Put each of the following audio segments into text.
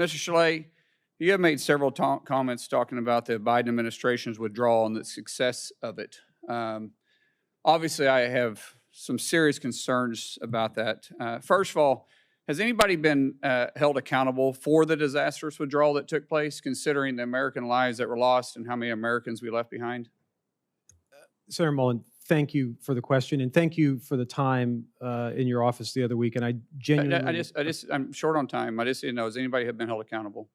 Mr. Chalet, you have made several comments talking about the Biden administration's withdrawal and the success of it. Obviously, I have some serious concerns about that. First of all, has anybody been held accountable for the disastrous withdrawal that took place, considering the American lives that were lost and how many Americans we left behind? Senator Mullen, thank you for the question, and thank you for the time in your office the other week. And I genuinely, I'm short on time. I just didn't know, has anybody been held accountable?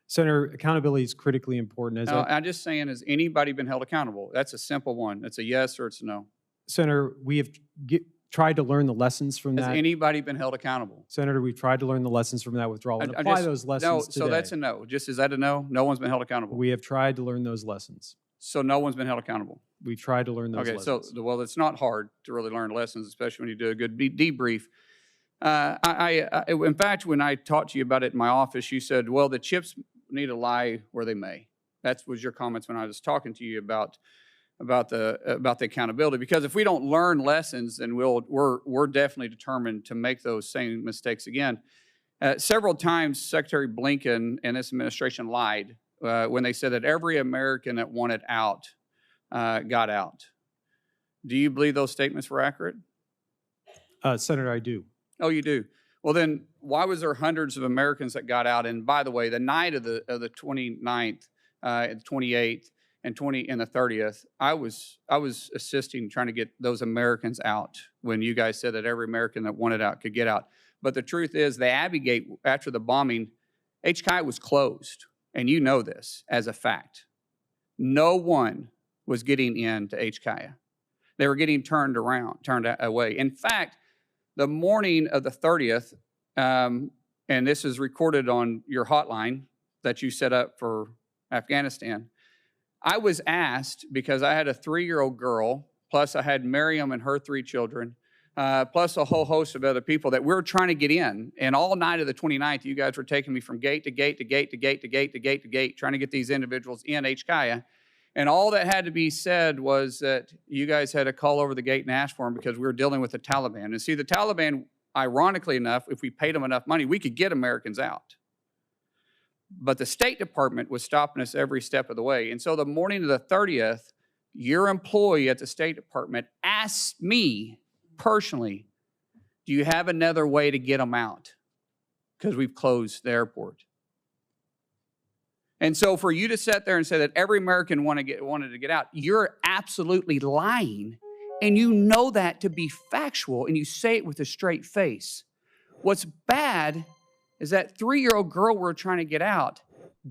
Senator, accountability is critically important. I'm just saying, has anybody been held accountable? That's a simple one. That's a yes or it's a no. Senator, we have tried to learn the lessons from that. Has anybody been held accountable? Senator, we've tried to learn the lessons from that withdrawal and apply those lessons today. So that's a no. Just, is that a no? No one's been held accountable? We have tried to learn those lessons. So no one's been held accountable? We've tried to learn those lessons. Okay, so, well, it's not hard to really learn lessons, especially when you do a good debrief. In fact, when I talked to you about it in my office, you said, well, the chips need to lie where they may. That was your comments when I was talking to you about the accountability. Because if we don't learn lessons, then we're definitely determined to make those same mistakes again. Several times, Secretary Blinken and this administration lied when they said that every American that wanted out got out. Do you believe those statements were accurate? Senator, I do. Oh, you do? Well, then why was there hundreds of Americans that got out? And by the way, the night of the 29th, the 28th, and the 30th, I was assisting trying to get those Americans out when you guys said that every American that wanted out could get out. But the truth is, the Abbey Gate, after the bombing, HKI was closed. And you know this as a fact. No one was getting into HKIA. They were getting turned away. In fact, the morning of the 30th, and this is recorded on your hotline that you set up for Afghanistan, I was asked, because I had a 3-year-old girl, plus I had Miriam and her 3 children, plus a whole host of other people that we were trying to get in. And all night of the 29th, you guys were taking me from gate to gate to gate to gate to gate to gate to gate, trying to get these individuals in HKIA. And all that had to be said was that you guys had to call over the gate and ask for them because we were dealing with the Taliban. And see, the Taliban, ironically enough, if we paid them enough money, we could get Americans out. But the State Department was stopping us every step of the way. And so the morning of the 30th, your employee at the State Department asked me personally, do you have another way to get them out? Because we've closed the airport. And so for you to sit there and say that every American wanted to get out, you're absolutely lying. And you know that to be factual, and you say it with a straight face. What's bad is that 3-year-old girl we're trying to get out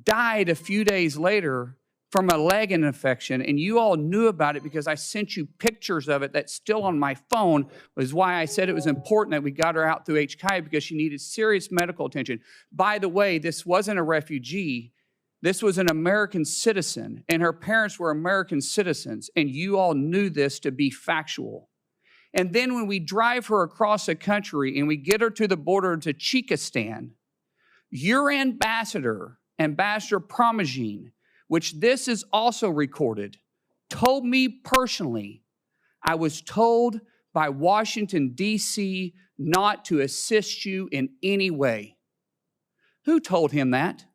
died a few days later from a leg infection, and you all knew about it because I sent you pictures of it that's still on my phone, was why I said it was important that we got her out through HKIA because she needed serious medical attention. By the way, this wasn't a refugee. This was an American citizen, and her parents were American citizens, and you all knew this to be factual. And then when we drive her across the country and we get her to the border to Chekistan, your ambassador, Ambassador Promagine, which this is also recorded, told me personally, I was told by Washington, D.C. not to assist you in any way. Who told him that?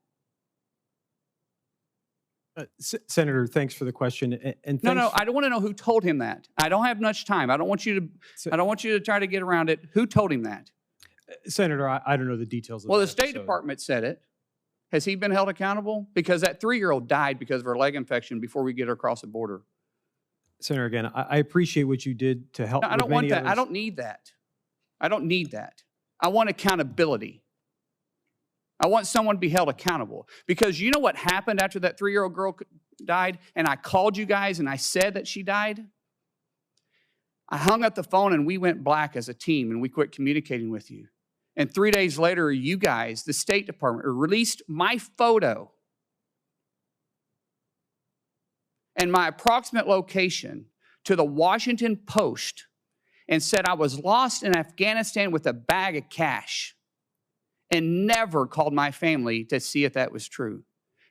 Senator, thanks for the question. And no, I don't want to know who told him that. I don't have much time. I don't want you to try to get around it. Who told him that? Senator, I don't know the details of that. Well, the State Department said it. Has he been held accountable? Because that 3-year-old died because of her leg infection before we get her across the border. Senator, again, I appreciate what you did to help. No, I don't want that. I don't need that. I don't need that. I want accountability. I want someone to be held accountable. Because you know what happened after that 3-year-old girl died, and I called you guys and I said that she died? I hung up the phone and we went black as a team and we quit communicating with you. And 3 days later, you guys, the State Department, released my photo and my approximate location to the Washington Post and said I was lost in Afghanistan with a bag of cash, and never called my family to see if that was true.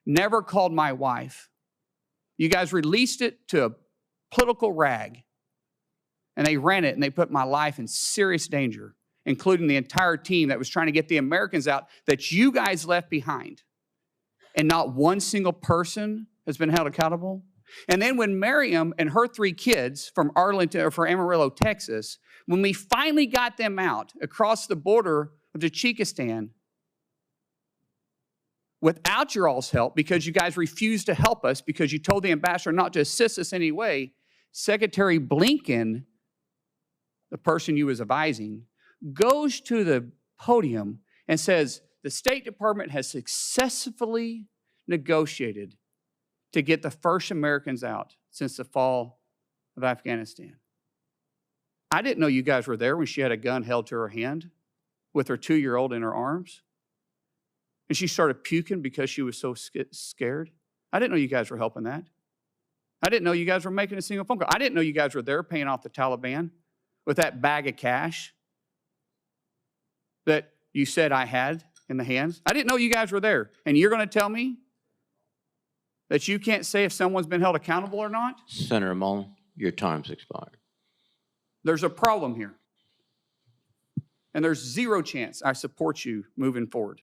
Never called my wife. You guys released it to a political rag, and they ran it, and they put my life in serious danger. including the entire team that was trying to get the Americans out that you guys left behind. And not one single person has been held accountable. And then when Miriam and her 3 kids from Arlington or from Amarillo, Texas, when we finally got them out across the border of Tajikistan, without your all's help, because you guys refused to help us, because you told the ambassador not to assist us anyway, Secretary Blinken, the person you was advising, goes to the podium and says, the State Department has successfully negotiated to get the first Americans out since the fall of Afghanistan. I didn't know you guys were there when she had a gun held to her hand with her 2-year-old in her arms. And she started puking because she was so scared. I didn't know you guys were helping that. I didn't know you guys were making a single phone call. I didn't know you guys were there paying off the Taliban with that bag of cash that you said I had in the hands. I didn't know you guys were there. And you're going to tell me that you can't say if someone's been held accountable or not? Senator Mullen, your time's expired. There's a problem here. And there's zero chance I support you moving forward.